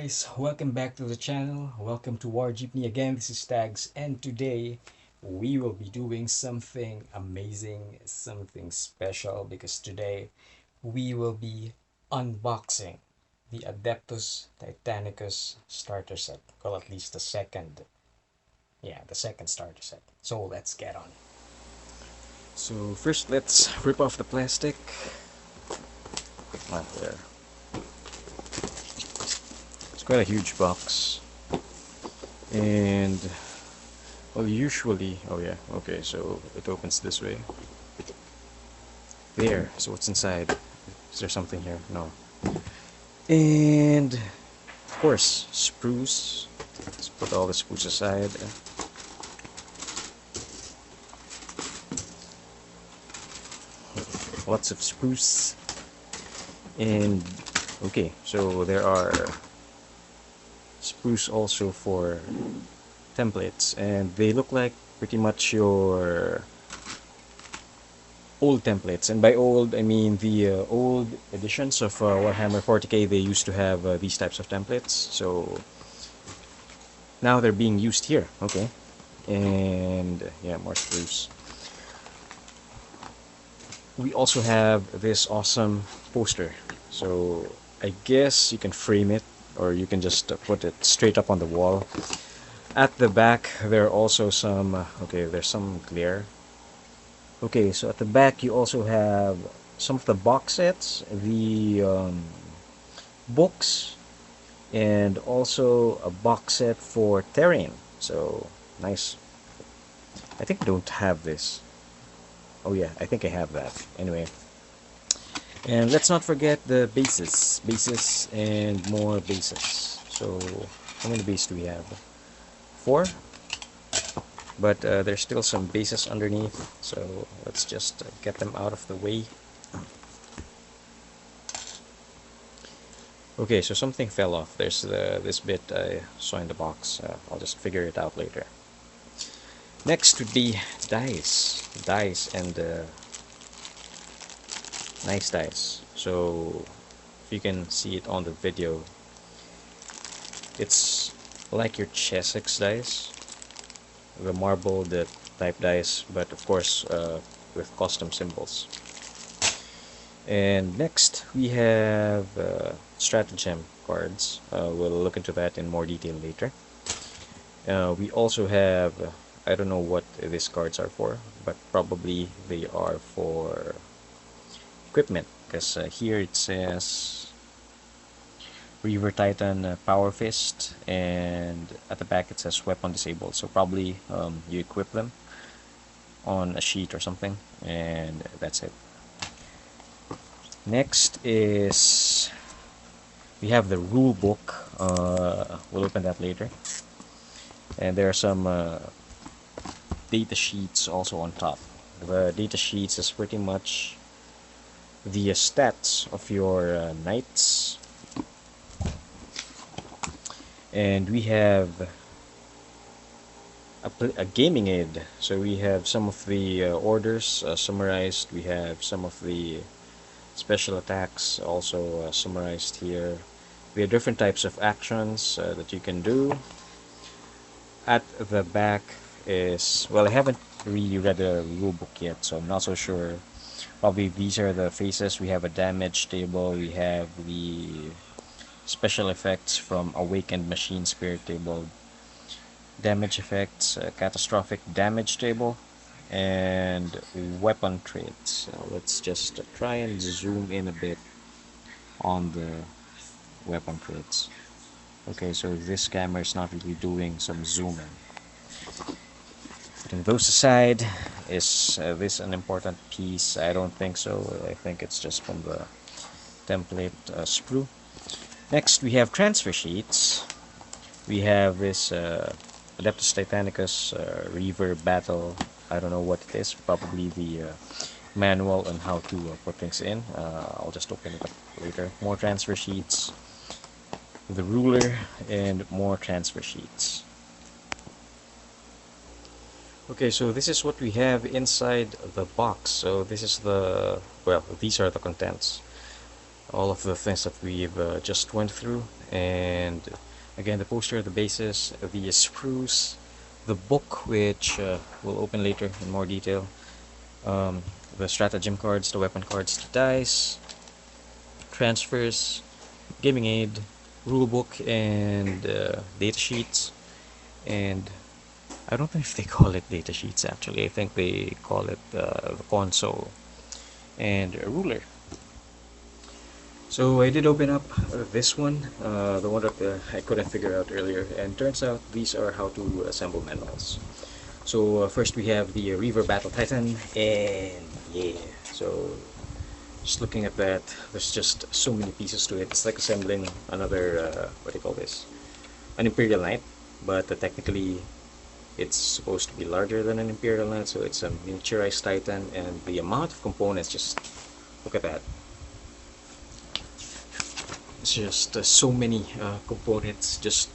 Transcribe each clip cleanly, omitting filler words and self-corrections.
guys, welcome back to the channel. Welcome to War Jeepney again. This is Tags, and today we will be doing something amazing, something special, because today we will be unboxing the Adeptus Titanicus starter set. Well, at least the second starter set. So let's get on. So first let's rip off the plastic. Not there. It's quite a huge box, and well, usually, oh yeah, okay, so it opens this way. There, so what's inside? Is there something here? No. And of course, sprues. Let's put all the sprues aside. Lots of sprues. And okay, so there are sprues also for templates, and they look like pretty much your old templates. And by old I mean the old editions of Warhammer 40k. They used to have these types of templates, so now they're being used here. Okay, and yeah, more sprues. We also have this awesome poster, so I guess you can frame it, or you can just put it straight up on the wall. At the back there are also some okay, there's some glare. Okay, so at the back you also have some of the box sets, the books, and also a box set for terrain. So nice. I think I don't have this. Oh yeah, I think I have that. Anyway, and let's not forget the bases and more bases. So how many bases do we have? 4, but there's still some bases underneath, so let's just get them out of the way. Okay, so something fell off. There's this bit I saw in the box. I'll just figure it out later. Next would be dice and nice dice. So if you can see it on the video, it's like your Chessex dice, the marbled type dice, but of course with custom symbols. And next we have stratagem cards. We'll look into that in more detail later. We also have I don't know what these cards are for, but probably they are for equipment, because here it says Reaver Titan Power Fist, and at the back it says weapon disabled, so probably you equip them on a sheet or something, and that's it. Next is we have the Rulebook. We'll open that later, and there are some data sheets also on top. The data sheets is pretty much the stats of your knights. And we have a gaming aid, so we have some of the orders summarized. We have some of the special attacks also summarized here. We have different types of actions that you can do. At the back is, well, I haven't really read the rulebook yet, so I'm not so sure. Probably these are the phases. We have a damage table, we have the special effects from Awakened Machine Spirit table, damage effects, catastrophic damage table, and weapon traits. So let's just try and zoom in a bit on the weapon traits. Okay, so this camera is not really doing some zooming. Putting those aside, is this an important piece? I don't think so. I think it's just from the template sprue. Next we have transfer sheets. We have this Adeptus Titanicus Reaver Battle. I don't know what it is. Probably the manual on how to put things in. I'll just open it up later. More transfer sheets, the ruler, and more transfer sheets. Okay, so this is what we have inside the box. So this is the, well, these are the contents. All of the things that we've just went through. And again, the poster, the bases, the sprues, the book, which we'll open later in more detail, um, the stratagem cards, the weapon cards, the dice, transfers, gaming aid, rulebook, and data sheets. And I don't know if they call it data sheets actually. I think they call it the console, and a ruler. So I did open up this one, the one that I couldn't figure out earlier, and turns out these are how to assemble manuals. So first we have the Reaver Battle Titan, and yeah, so just looking at that, there's just so many pieces to it. It's like assembling another, what do you call this? An Imperial Knight, but technically it's supposed to be larger than an Imperial Knight, so it's a miniaturized Titan, and the amount of components, just look at that. It's just so many components, just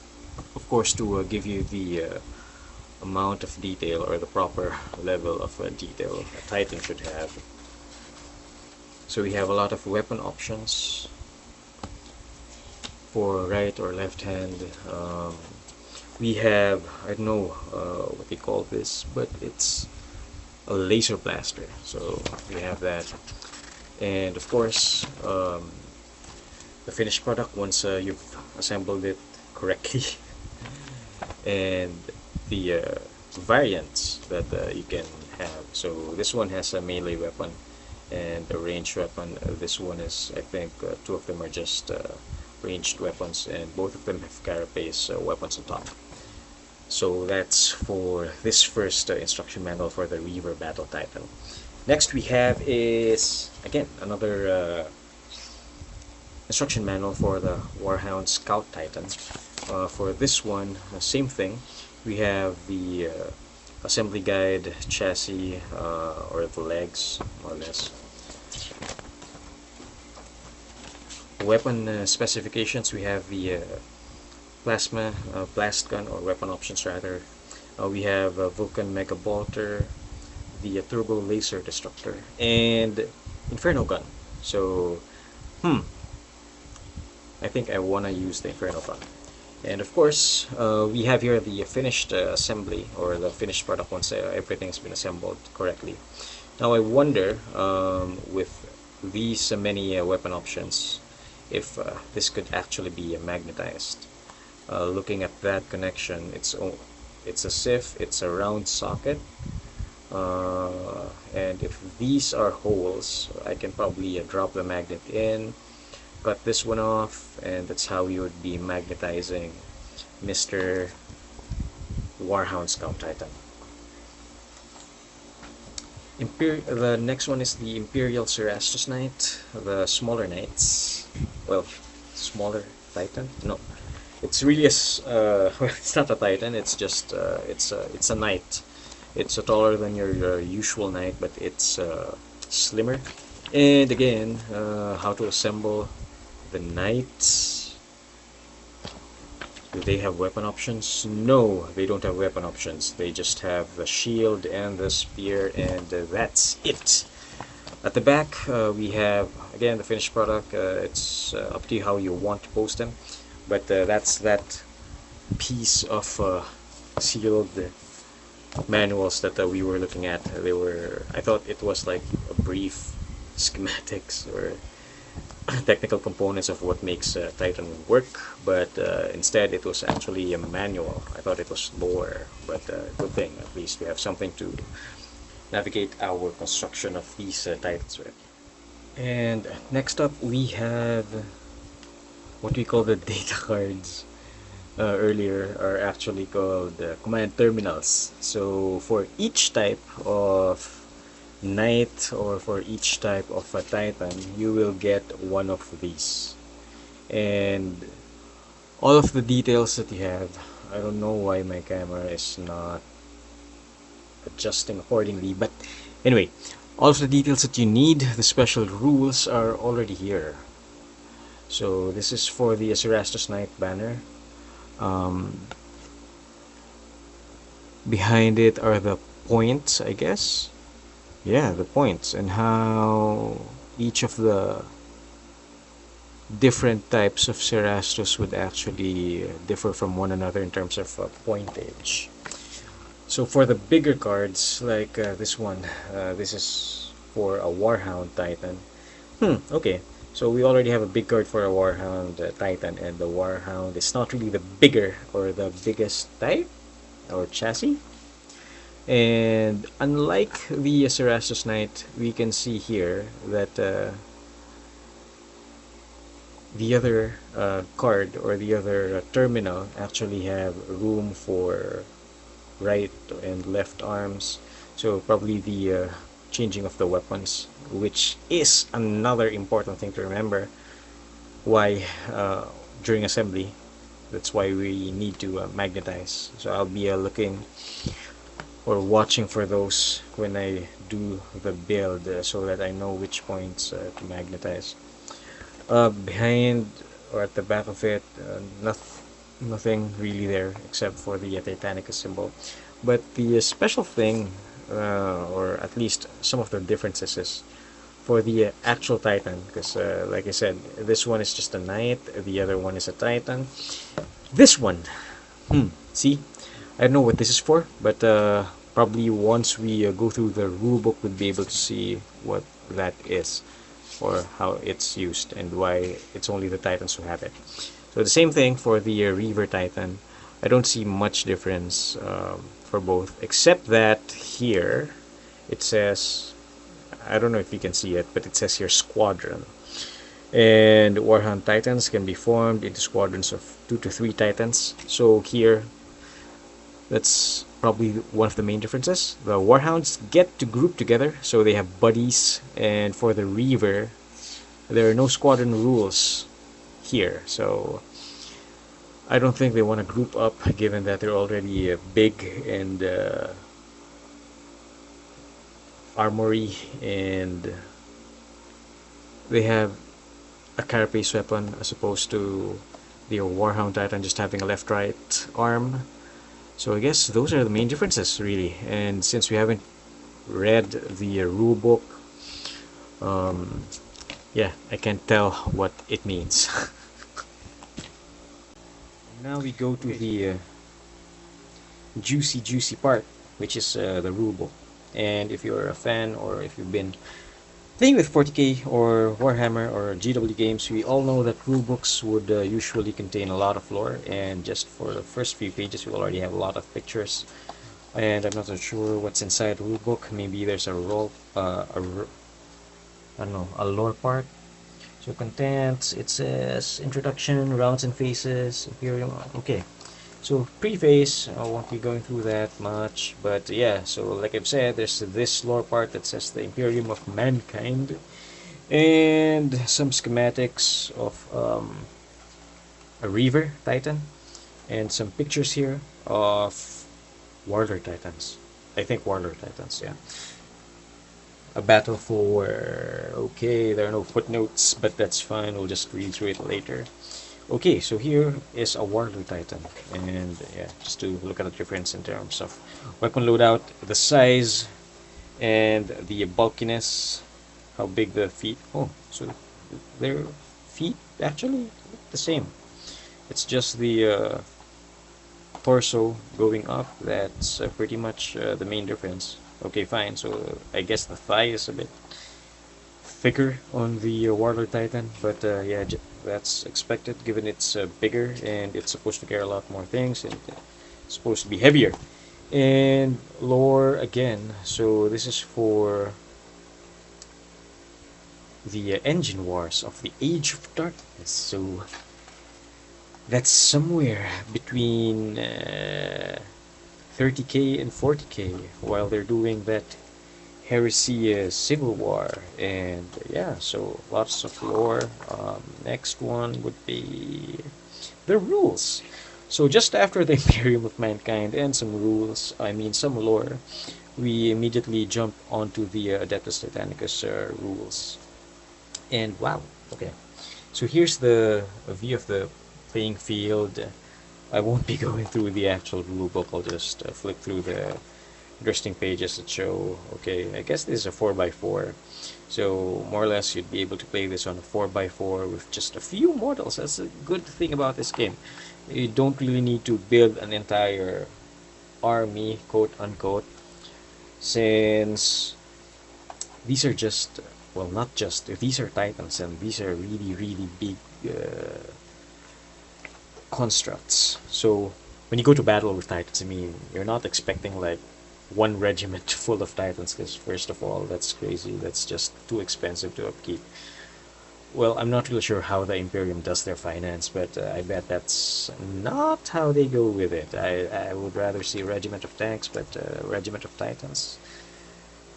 of course to give you the amount of detail or the proper level of detail a Titan should have. So we have a lot of weapon options for right or left hand. We have, I don't know what they call this, but it's a laser blaster, so we have that. And of course the finished product once you've assembled it correctly and the variants that you can have. So this one has a melee weapon and a ranged weapon. This one is, I think, two of them are just ranged weapons, and both of them have carapace weapons on top. So that's for this first instruction manual for the Reaver Battle Titan. Next we have is, again, another instruction manual for the Warhound Scout Titan. For this one, same thing. We have the assembly guide, chassis, or the legs, more or less. Weapon specifications, we have the plasma blast gun, or weapon options rather. We have Vulcan Mega Bolter, the Turbo Laser Destructor, and Inferno Gun. So, I think I want to use the Inferno Gun. And of course, we have here the finished assembly, or the finished product once everything's been assembled correctly. Now I wonder, with these many weapon options, if this could actually be magnetized. Looking at that connection, it's as if it's a round socket, and if these are holes, I can probably drop the magnet in, cut this one off, and that's how you would be magnetizing Mr. Warhound Scout Titan. The next one is the Imperial Cerastus Knight, the smaller knights. Well, smaller Titan? No, it's really well, it's not a Titan. It's just it's a knight. It's taller than your usual knight, but it's slimmer. And again, how to assemble the knights. Do they have weapon options? No, they don't have weapon options. They just have the shield and the spear, and that's it. At the back, we have, again, the finished product. It's up to you how you want to post them, but that's that piece of sealed manuals that we were looking at. I thought it was like a brief schematics or technical components of what makes Titan work, but instead it was actually a manual. I thought it was lore, but good thing, at least we have something to navigate our construction of these Titans with. And next up we have what we call the data cards. Earlier are actually called command terminals. So for each type of knight, or for each type of a Titan, you will get one of these, and all of the details that you have. I don't know why my camera is not adjusting accordingly, but anyway, all of the details that you need, the special rules are already here. So this is for the Cerastus Knight banner. Behind it are the points, I guess. Yeah, the points, and how each of the different types of Cerastus would actually differ from one another in terms of pointage. So for the bigger cards, like this one, this is for a Warhound Titan. Okay. So we already have a big card for a Warhound Titan, and the Warhound is not really the bigger or the biggest type or chassis. And unlike the Cerastus Knight, we can see here that the other card or the other terminal actually have room for right and left arms, so probably the changing of the weapons, which is another important thing to remember why during assembly, that's why we need to magnetize. So I'll be looking or watching for those when I do the build, so that I know which points to magnetize. Behind or at the back of it, nothing really there except for the Titanicus symbol. But the special thing, or at least some of the differences, is for the actual Titan, because like I said, this one is just a knight, the other one is a Titan. This one, see, I don't know what this is for, but probably once we go through the rulebook, we'll be able to see what that is, or how it's used, and why it's only the Titans who have it. So the same thing for the Reaver Titan. I don't see much difference for both, except that here it says, I don't know if you can see it, but it says here Squadron. And Warhound Titans can be formed into squadrons of 2 to 3 Titans. So here, that's probably one of the main differences. The Warhounds get to group together, so they have buddies. And for the Reaver, there are no squadron rules here. So I don't think they want to group up, given that they're already big and armory, and they have a carapace weapon as opposed to the Warhound Titan just having a left-right arm. So I guess those are the main differences, really. And since we haven't read the rule book, yeah, I can't tell what it means. Now we go to the juicy part, which is the rule book. And if you're a fan, or if you've been playing with 40k or Warhammer or GW games, we all know that rulebooks would usually contain a lot of lore, and just for the first few pages we'll already have a lot of pictures, and I'm not so sure what's inside the rulebook. Maybe there's a I don't know, a lore part. So contents, it says introduction, rounds and phases, Imperium. Okay, so preface, I won't be going through that much, but yeah, so like I've said, there's this lore part that says the Imperium of Mankind, and some schematics of a Reaver Titan, and some pictures here of Warlord Titans. I think Warlord Titans, yeah. A battle for... okay, there are no footnotes, but that's fine, we'll just read through it later. Okay, so here is a Warlord Titan, and yeah, just to look at the difference in terms of weapon loadout, the size, and the bulkiness, how big the feet. Oh, so their feet actually look the same. It's just the torso going up, that's pretty much the main difference. Okay, fine, so I guess the thigh is a bit thicker on the Warlord Titan, but yeah, that's expected given it's bigger and it's supposed to carry a lot more things, and it's supposed to be heavier. And lore again, so this is for the engine wars of the Age of Darkness, so that's somewhere between 30k and 40k while they're doing that Heresy Civil War. And yeah, so lots of lore. Next one would be the rules. So just after the Imperium of Mankind and some rules, I mean some lore, we immediately jump onto the Adeptus Titanicus rules. And wow, okay, so here's the view of the playing field. I won't be going through the actual rulebook, I'll just flick through the interesting pages that show. Okay, I guess this is a 4x4. So more or less you'd be able to play this on a 4x4 with just a few models. That's a good thing about this game. You don't really need to build an entire army, quote unquote, since these are just, well, not just, these are titans, and these are really, really big constructs. So when you go to battle with titans, I mean, you're not expecting like one regiment full of titans, because first of all, that's crazy. That's just too expensive to upkeep. Well, I'm not really sure how the Imperium does their finance, but I bet that's not how they go with it. I would rather see a regiment of tanks, but a regiment of titans.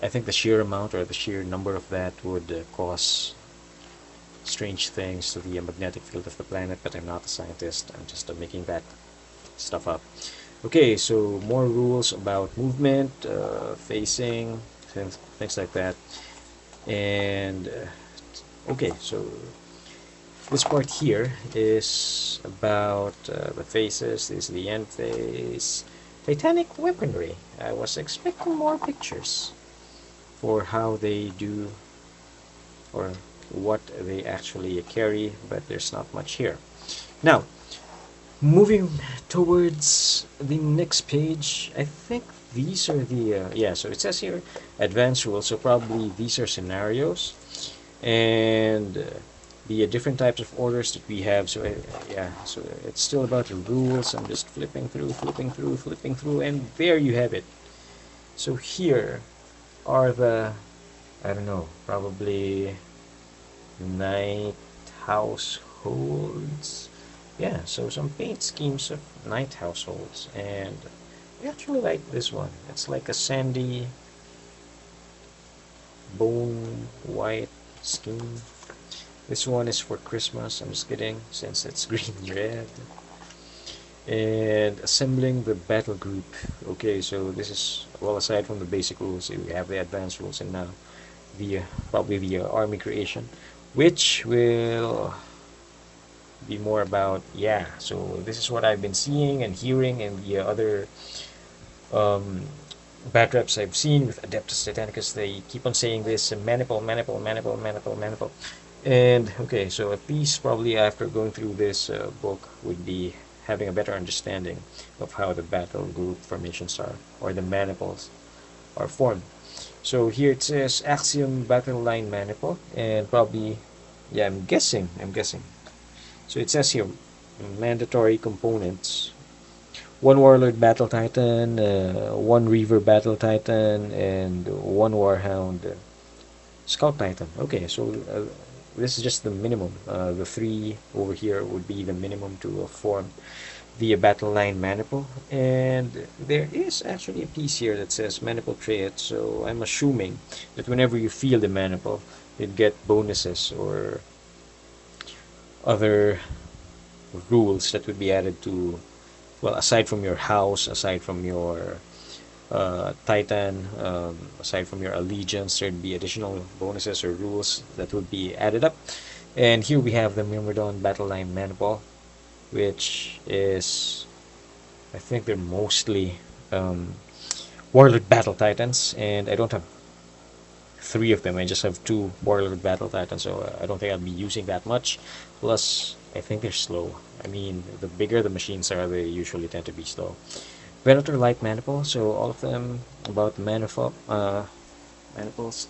I think the sheer amount or the sheer number of that would cause strange things to the magnetic field of the planet, but I'm not a scientist. I'm just making that stuff up. Okay, so more rules about movement, facing, things like that. And okay, so this part here is about the faces. This is the end phase. Titanic weaponry. I was expecting more pictures for how they do or what they actually carry, but there's not much here. Now, moving towards the next page, I think these are the, yeah, so it says here advanced rules, so probably these are scenarios, and the different types of orders that we have. So yeah, so it's still about the rules. I'm just flipping through, and there you have it. So here are the, I don't know, probably night households. Yeah, so some paint schemes of night households, and I actually like this one. It's like a sandy bone white scheme. This one is for Christmas. I'm just kidding, since it's green red. And assembling the battle group. Okay, so this is, well, aside from the basic rules, we have the advanced rules, and now the probably the army creation, which will be more about, yeah, so this is what I've been seeing and hearing in the other um, bad reps I've seen with Adeptus Titanicus. They keep on saying this maniple, maniple, maniple, maniple, maniple. And okay, so at least probably after going through this book would be having a better understanding of how the battle group formations are, or the maniples are formed. So here it says axiom battle line maniple, and probably, yeah, I'm guessing. So it says here mandatory components: one Warlord Battle Titan, one Reaver Battle Titan, and one Warhound Scout Titan. Okay, so this is just the minimum. The three over here would be the minimum to form the battle line maniple. And there is actually a piece here that says maniple trait, so I'm assuming that whenever you feel the maniple, you'd get bonuses or other rules that would be added to, well, aside from your house, aside from your Titan, aside from your allegiance, there'd be additional bonuses or rules that would be added up. And here we have the Myrmidon Battle Line Maniple, which is, I think they're mostly Warlord Battle Titans, and I don't have three of them. I just have two Warlord Battle Titans, so I don't think I'll be using that much. Plus, I think they're slow. I mean, the bigger the machines are, they usually tend to be slow. Venator Light Maniple, so all of them about maniples.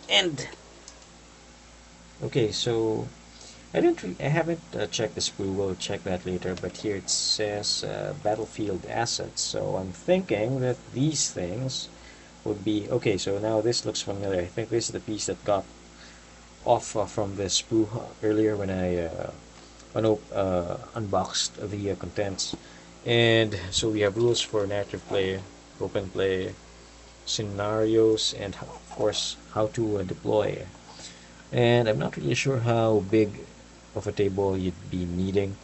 And okay, so I haven't checked the sprue. We'll check that later. But here it says battlefield assets. So I'm thinking that these things would be okay. So now this looks familiar. I think this is the piece that got off from the sprue earlier when I unboxed the contents. And so we have rules for narrative play, open play, scenarios, and of course how to deploy. And I'm not really sure how big of a table you'd be needing,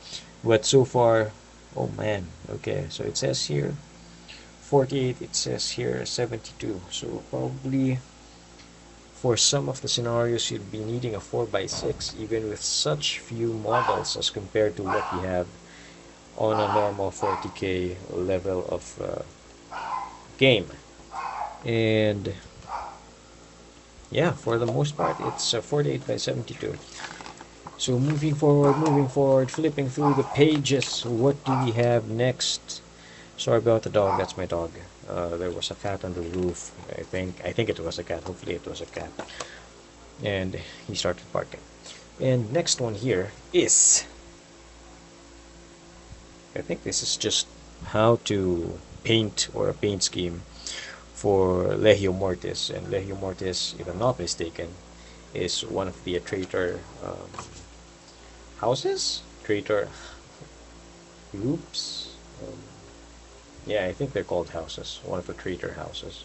but so far, oh man, okay, so it says here 48, it says here 72, so probably for some of the scenarios you'd be needing a 4x6 even with such few models as compared to what we have on a normal 40k level of game. And yeah, for the most part, it's 48 by 72. So moving forward, flipping through the pages. What do we have next? Sorry about the dog. That's my dog. There was a cat on the roof. I think it was a cat. Hopefully, it was a cat. And he started barking. And next one here is, I think this is just how to paint, or a paint scheme for Legio Mortis. And Legio Mortis, if I'm not mistaken, is one of the traitor houses? Traitor groups? Yeah, I think they're called houses. One of the traitor houses.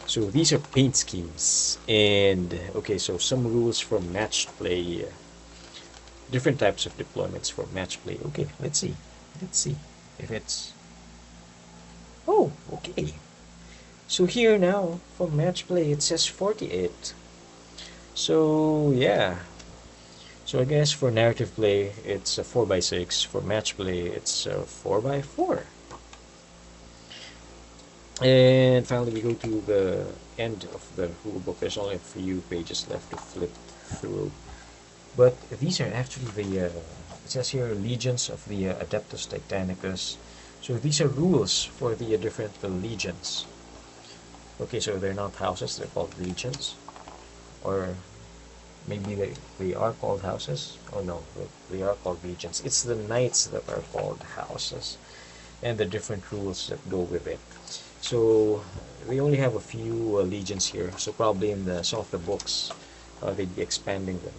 So these are paint schemes. And okay, so some rules for matched play. Different types of deployments for match play. Okay, let's see. Let's see if it's... Oh, okay. So here now, for match play, it says 48. So, yeah. So I guess for narrative play, it's a 4x6. For match play, it's a 4x4. And finally, we go to the end of the rulebook. There's only a few pages left to flip through. But these are actually the, it says here, legions of the Adeptus Titanicus. So these are rules for the different legions. Okay, so they're not houses, they're called legions. Or maybe they are called houses. Oh no, they are called legions. It's the knights that are called houses, and the different rules that go with it. So we only have a few legions here, so probably in some of the books they'd be expanding them.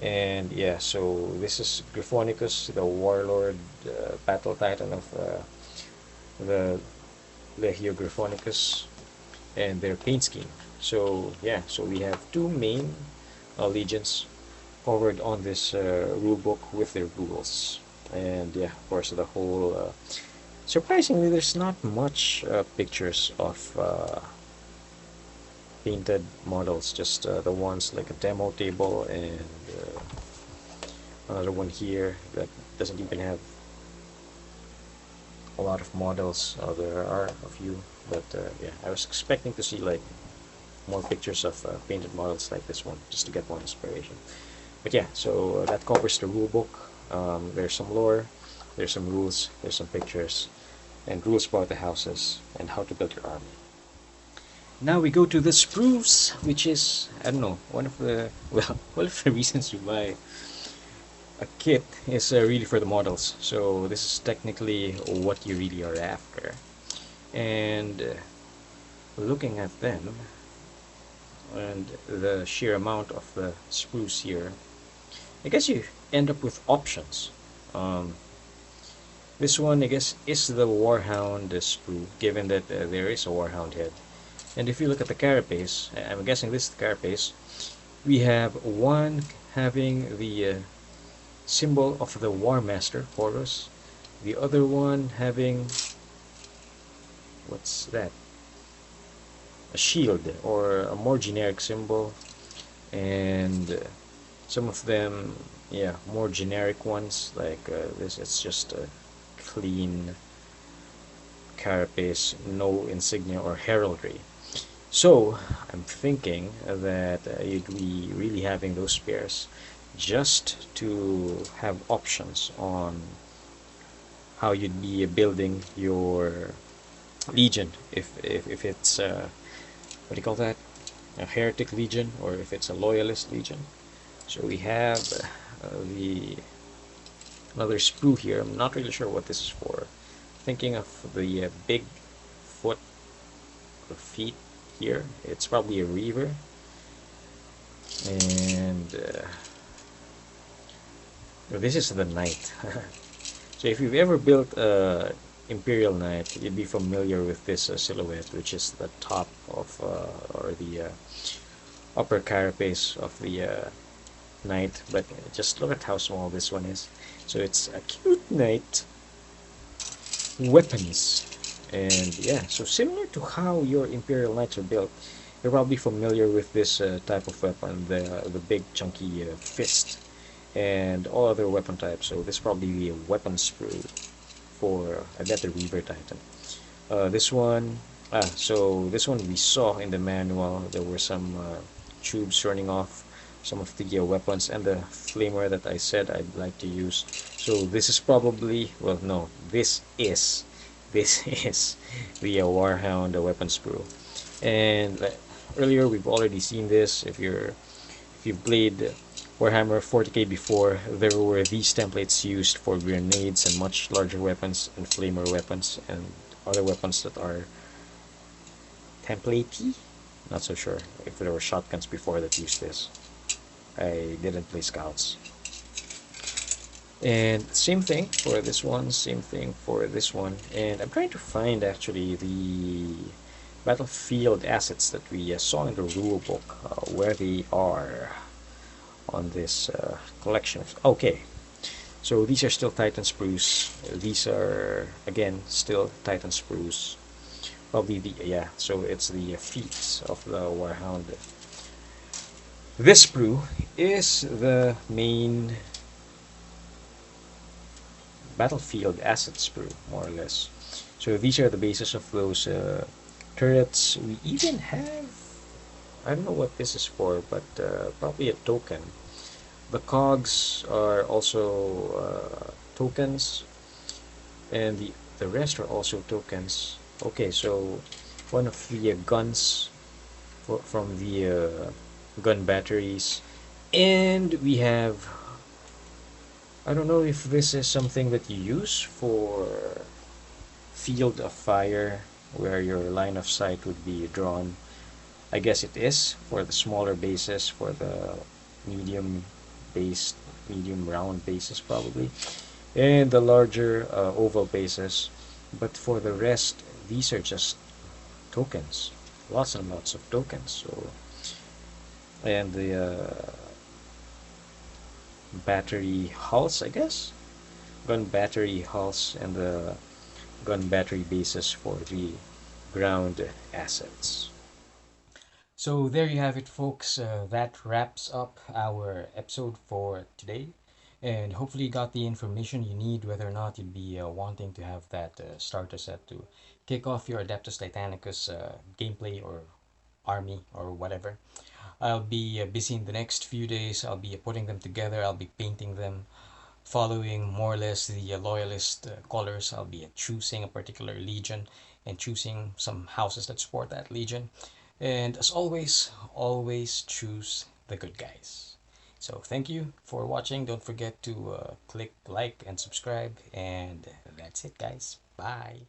And yeah, so this is Gryphonicus, the warlord, battle titan of the Legio Gryphonicus, and their paint scheme. So yeah, so we have two main legions covered on this rule book with their rules. And yeah, of course, the whole surprisingly, there's not much pictures of painted models, just the ones like a demo table, and another one here that doesn't even have a lot of models. There are a few, but yeah, I was expecting to see like more pictures of painted models like this one, just to get more inspiration. But yeah, so that covers the rule book. There's some lore, there's some rules, there's some pictures, and rules about the houses and how to build your army. Now we go to the Sprues, which is, I don't know, one of the, well, one of the reasons you buy a kit is really for the models. So this is technically what you really are after. And looking at them, and the sheer amount of the Sprues here, I guess you end up with options. This one, I guess, is the Warhound Sprue, given that there is a Warhound head. And if you look at the carapace, I'm guessing this is the carapace, we have one having the symbol of the War Master, Horus, the other one having, what's that? A shield, or a more generic symbol, and some of them, yeah, more generic ones, like this, it's just a clean carapace, no insignia or heraldry. So I'm thinking that you'd be really having those pairs just to have options on how you'd be building your legion, if it's what do you call that, a heretic legion, or if it's a loyalist legion. So we have the another sprue here. I'm not really sure what this is for. Thinking of the big foot or feet here, it's probably a reaver. And this is the knight. So if you've ever built a Imperial Knight, you'd be familiar with this silhouette, which is the top of or the upper carapace of the knight. But just look at how small this one is. So it's a cute knight. Weapons, and yeah, so similar to how your Imperial Knights are built, you're probably familiar with this type of weapon, the big chunky fist, and all other weapon types. So this is probably a weapon sprue for I bet the Reaver Titan. This one So this one we saw in the manual. There were some tubes running off some of the weapons and the flamer that I said I'd like to use. So this is probably, well, no, this is the Warhound weapon sprue. And earlier we've already seen this. If you've played Warhammer 40k before, there were these templates used for grenades and much larger weapons and flamer weapons and other weapons that are templatey. Not so sure if there were shotguns before that used this. I didn't play scouts. And same thing for this one, same thing for this one. And I'm trying to find actually the battlefield assets that we saw in the rulebook, where they are on this collection. Okay, so these are still Titan sprues. These are again still Titan sprues. Probably the, yeah. So it's the feats of the Warhound. This sprue is the main battlefield asset sprue, more or less. So these are the bases of those turrets. We even have, I don't know what this is for, but probably a token. The cogs are also tokens, and the rest are also tokens. Okay, so one of the guns from the gun batteries, and we have, I don't know if this is something that you use for field of fire where your line of sight would be drawn. I guess it is for the smaller bases, for the medium based, medium round bases probably, and the larger oval bases. But for the rest, these are just tokens, lots and lots of tokens. So, and the battery hulls, I guess, gun battery hulls, and the gun battery bases for the ground assets. So there you have it, folks. That wraps up our episode for today. And hopefully you got the information you need, whether or not you'd be wanting to have that starter set to kick off your Adeptus Titanicus gameplay or army or whatever. I'll be busy in the next few days. I'll be putting them together. I'll be painting them, following more or less the loyalist colors. I'll be choosing a particular legion and choosing some houses that support that legion. And as always, always choose the good guys. So thank you for watching. Don't forget to click like and subscribe. And that's it, guys. Bye.